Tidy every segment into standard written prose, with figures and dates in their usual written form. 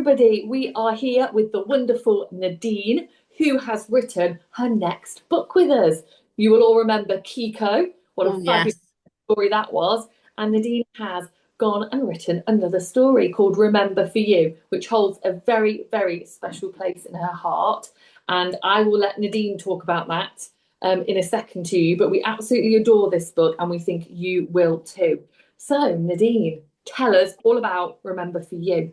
everybody. We are here with the wonderful Nadine, who has written her next book with us. You will all remember Kiko. What a Oh, fabulous yes. story that was. And Nadine has gone and written another story called Remember for You, which holds a very, very special place in her heart. And I will let Nadine talk about that in a second to you. But we absolutely adore this book and we think you will too. So, Nadine, tell us all about Remember for You.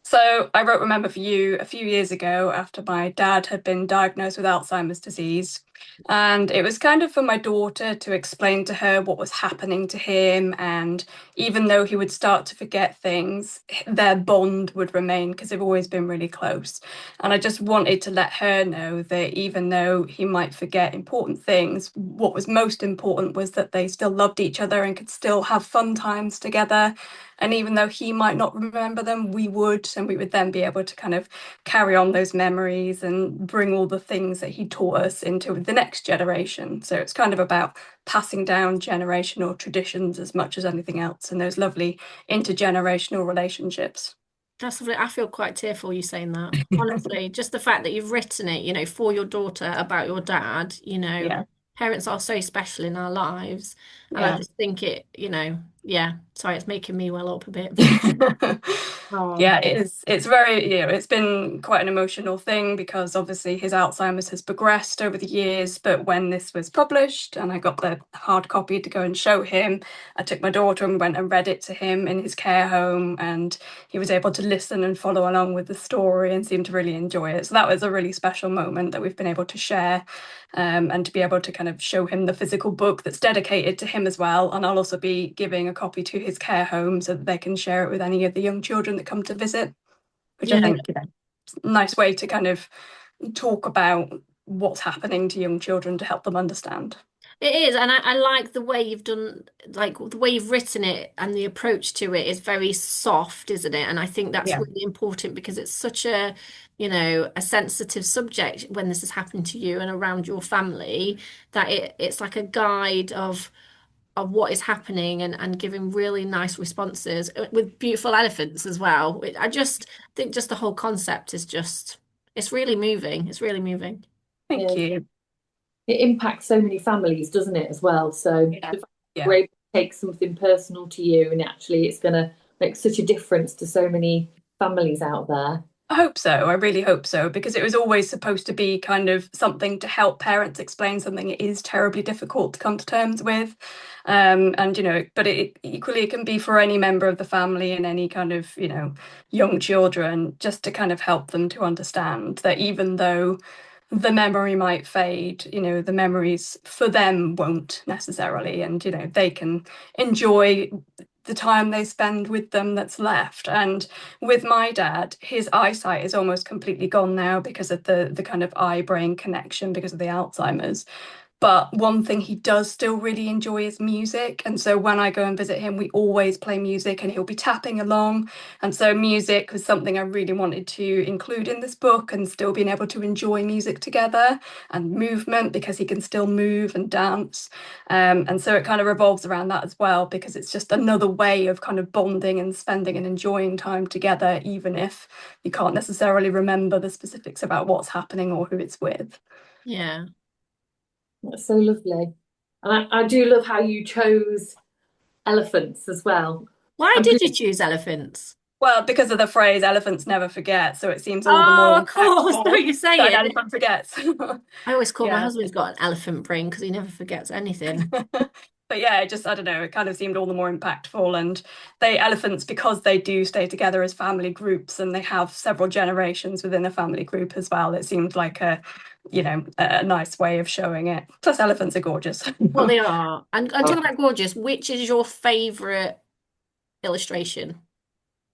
So I wrote Remember for You a few years ago after my dad had been diagnosed with Alzheimer's disease. And it was kind of for my daughter to explain to her what was happening to him. And even though he would start to forget things, their bond would remain because they've always been really close. And I just wanted to let her know that even though he might forget important things, what was most important was that they still loved each other and could still have fun times together. And even though he might not remember them, we would, and we would then be able to kind of carry on those memories and bring all the things that he taught us into the next generation. So it's kind of about passing down generational traditions as much as anything else and those lovely intergenerational relationships. That's lovely. I feel quite tearful you saying that. Honestly, just the fact that you've written it, for your daughter about your dad, Yeah, parents are so special in our lives. And I yeah. just think yeah, sorry, it's making me well up a bit. Yeah, Oh, it's very, it's been quite an emotional thing because obviously his Alzheimer's has progressed over the years. But when this was published and I got the hard copy to go and show him, I took my daughter and went and read it to him in his care home, and he was able to listen and follow along with the story and seemed to really enjoy it. So that was a really special moment that we've been able to share, and to be able to kind of show him the physical book that's dedicated to him as well. And I'll also be giving a copy to his care home so that they can share it with any of the young children that come to visit, which I yeah, think is a nice way to kind of talk about what's happening to young children to help them understand. it is. And I like the way you've done, like the way you've written it and the approach to it is very soft, isn't it? And I think that's Yeah. really important because it's such a sensitive subject when this is happening to you and around your family that it's like a guide of what is happening and giving really nice responses with beautiful elephants as well. I just think just the whole concept is it's really moving. It's really moving. Thank Yeah. you. It impacts so many families, doesn't it, as well? So Yeah. the fact that we're Yeah. able to take something personal to you and actually it's going to make such a difference to so many families out there. I hope so. I really hope so, because it was always supposed to be kind of something to help parents explain something it is terribly difficult to come to terms with. And but it equally it can be for any member of the family and any kind of, young children, just to kind of help them to understand that even though the memory might fade, the memories for them won't necessarily, and they can enjoy the time they spend with them that's left. And with my dad, his eyesight is almost completely gone now because of the kind of eye brain connection because of the Alzheimer's. But one thing he does still really enjoy is music. And so when I go and visit him, we always play music and he'll be tapping along. And so music was something I really wanted to include in this book, and still being able to enjoy music together and movement because he can still move and dance. And so it kind of revolves around that as well, because it's just another way of kind of bonding and spending and enjoying time together, even if you can't necessarily remember the specifics about what's happening or who it's with. Yeah. That's so lovely. And I do love how you chose elephants as well. Why I'm did pre- you choose elephants? Well, because of the phrase elephants never forget, so it seems all the more Oh, of course. Don't impactful you say that an it? elephant forgets. I always call my Yeah. husband's got an elephant brain because he never forgets anything. But yeah, it just, I don't know, it kind of seemed all the more impactful. And elephants, because they do stay together as family groups and they have several generations within a family group as well, it seemed like a nice way of showing it. Plus, elephants are gorgeous. Well, they are. And talking about gorgeous, which is your favorite illustration?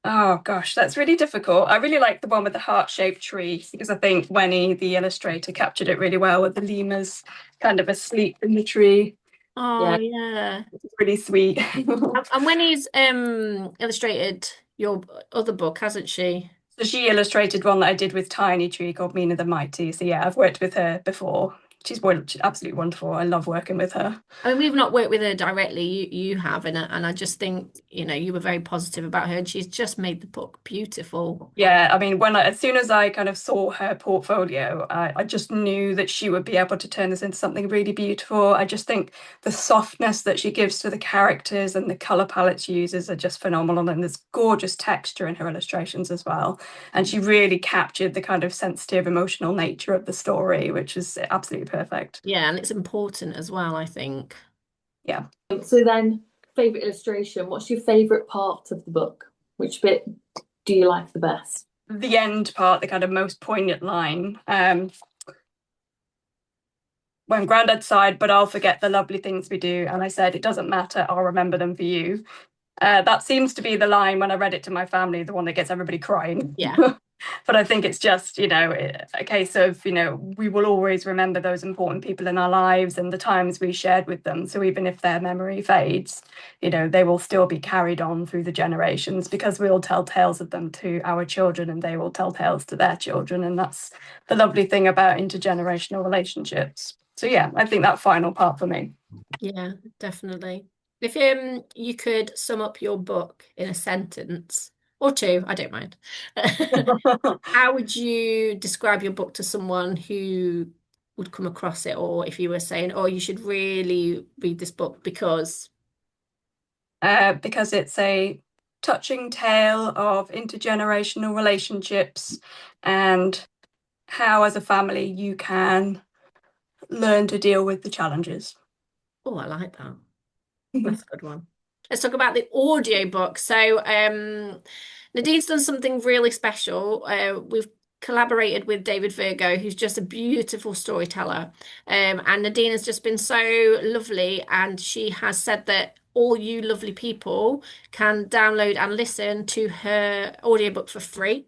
Oh gosh, that's really difficult. I really like the one with the heart-shaped tree because I think Wenny, the illustrator, captured it really well with the lemurs kind of asleep in the tree. Oh, yeah, yeah. It's really sweet. And when he's illustrated your other book, hasn't she? So she illustrated one that I did with Tiny Tree called Mina the Mighty. So yeah, I've worked with her before. she's absolutely wonderful. I love working with her. I mean, we've not worked with her directly. You have, and I just think, you were very positive about her, and she's just made the book beautiful. Yeah, I mean, as soon as I kind of saw her portfolio, I just knew that she would be able to turn this into something really beautiful. I just think the softness that she gives to the characters and the color palette she uses are just phenomenal. And there's gorgeous texture in her illustrations as well. And she really captured the kind of sensitive, emotional nature of the story, which is absolutely perfect. Yeah, and it's important as well, I think. Yeah. So then, favorite illustration. What's your favorite part of the book? Which bit do you like the best? The end part, the kind of most poignant line. When Grandad sighed, "But I'll forget the lovely things we do," and I said, "It doesn't matter, I'll remember them for you." That seems to be the line when I read it to my family, the one that gets everybody crying. Yeah. But I think it's just, a case of, we will always remember those important people in our lives and the times we shared with them. So even if their memory fades, they will still be carried on through the generations, because we'll tell tales of them to our children and they will tell tales to their children. And that's the lovely thing about intergenerational relationships. So yeah, I think that final part for me. Yeah, definitely. If you could sum up your book in a sentence or two, I don't mind. How would you describe your book to someone who would come across it, or if you were saying, "Oh, you should really read this book because." Because it's a touching tale of intergenerational relationships and how, as a family, you can learn to deal with the challenges. Oh, I like that. That's a good one. Let's talk about the audiobook. So, Nadine's done something really special. We've collaborated with David Virgo, who's just a beautiful storyteller. And Nadine has just been so lovely, and she has said that all you lovely people can download and listen to her audiobook for free.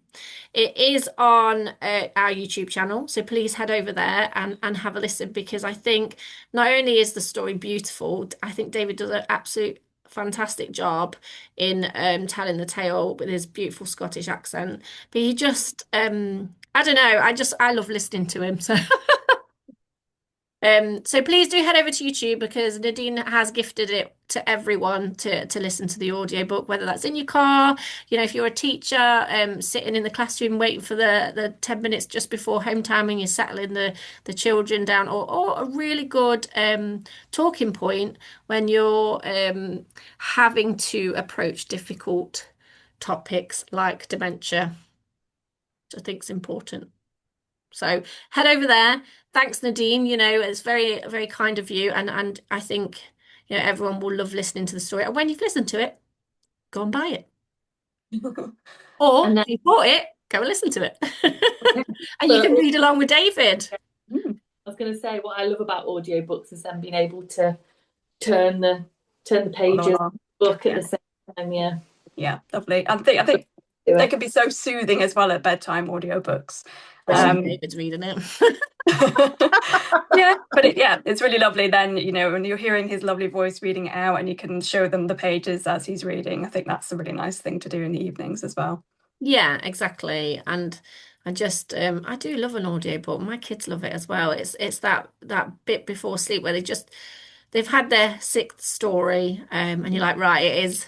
It is on our YouTube channel, so please head over there and have a listen, because I think not only is the story beautiful, I think David does an absolute fantastic job in telling the tale with his beautiful Scottish accent. But he just, I don't know, I love listening to him. So so please do head over to YouTube, because Nadine has gifted it to everyone to listen to the audiobook, whether that's in your car, if you're a teacher, sitting in the classroom waiting for the 10 minutes just before home time and you're settling the children down, or a really good talking point when you're having to approach difficult topics like dementia, which I think is important. So head over there. Thanks, Nadine. It's very, very kind of you. And I think, everyone will love listening to the story. And when you've listened to it, go and buy it. Or And if you bought it, go and listen to it. And you but can read along with David. I was going to say, what I love about audiobooks is them being able to turn the pages of the book at the same time. Yeah. Yeah, lovely. I think they can be so soothing as well at bedtime, audiobooks. David's reading it. Yeah, but it's really lovely then, when you're hearing his lovely voice reading it out and you can show them the pages as he's reading. I think that's a really nice thing to do in the evenings as well. Yeah, exactly. And I just I do love an audiobook. My kids love it as well. It's that bit before sleep where they've had their sixth story, and you're like, right, it is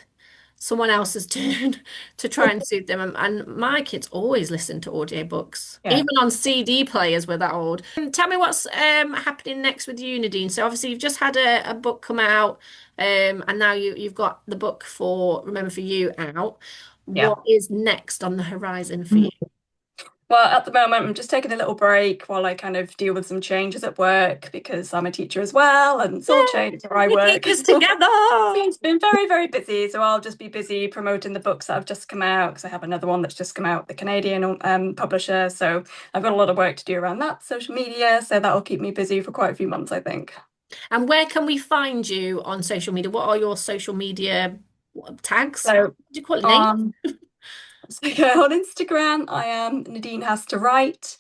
someone else's turn to try and soothe them. And my kids always listen to audiobooks, Yeah. even on CD players. We're that old. Tell me what's happening next with you, Nadine. So obviously you've just had a book come out, and now you've got the book for Remember for You out. Yeah. What is next on the horizon for you? Well, at the moment, I'm just taking a little break while I kind of deal with some changes at work, because I'm a teacher as well, and it's all changed where I work. Keep us together. It's been very, very busy, so I'll just be busy promoting the books that have just come out, because I have another one that's just come out, the Canadian publisher. So I've got a lot of work to do around that, social media. So that'll keep me busy for quite a few months, I think. And where can we find you on social media? What are your social media tags? So What do you call it? Names? So on Instagram, I am Nadine Has to Write.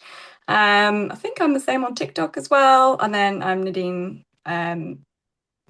I think I'm the same on TikTok as well. And then I'm Nadine, I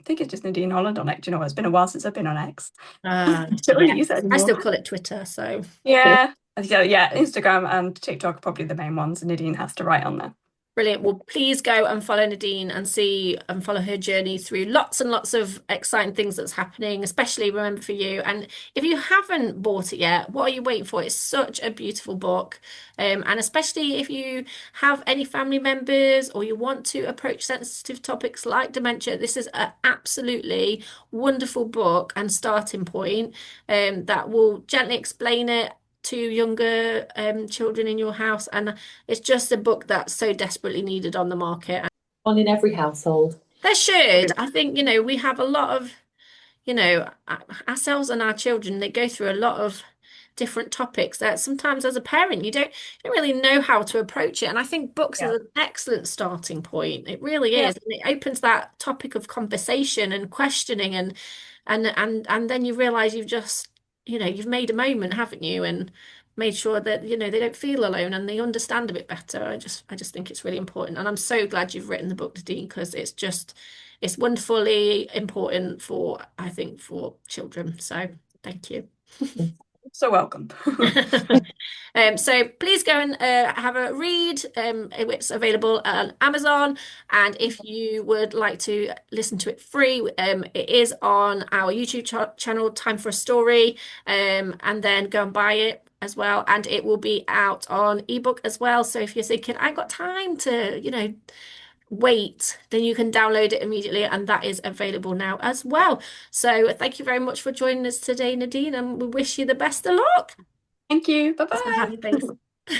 think it's just Nadine Holland on X. Do you know what? It's been a while since I've been on X. Yeah. I still call it Twitter, so yeah. So yeah, Instagram and TikTok are probably the main ones. Nadine Has to Write on there. Brilliant. Well, please go and follow Nadine and see and follow her journey through lots and lots of exciting things that's happening, especially Remember For You. And if you haven't bought it yet, what are you waiting for? It's such a beautiful book. And especially if you have any family members or you want to approach sensitive topics like dementia, this is an absolutely wonderful book and starting point that will gently explain it to younger children in your house. And it's just a book that's so desperately needed on the market. One in every household. There should. I think, we have a lot of, ourselves and our children, they go through a lot of different topics that sometimes as a parent you don't really know how to approach it. And I think books Yeah. is an excellent starting point. It really Yeah. is. And it opens that topic of conversation and questioning and then you realize you've made a moment, haven't you? And made sure that, they don't feel alone and they understand a bit better. I just think it's really important. And I'm so glad you've written the book, Nadine, because it's wonderfully important I think, for children. So thank you. So welcome. So please go and have a read. It's available on Amazon, and if you would like to listen to it free, it is on our YouTube channel, Time for a Story, and then go and buy it as well. And it will be out on ebook as well. So if you're thinking, I've got time to, wait, then you can download it immediately, and that is available now as well. So thank you very much for joining us today, Nadine, and we wish you the best of luck. Thank you. That's Bye-bye. Thanks.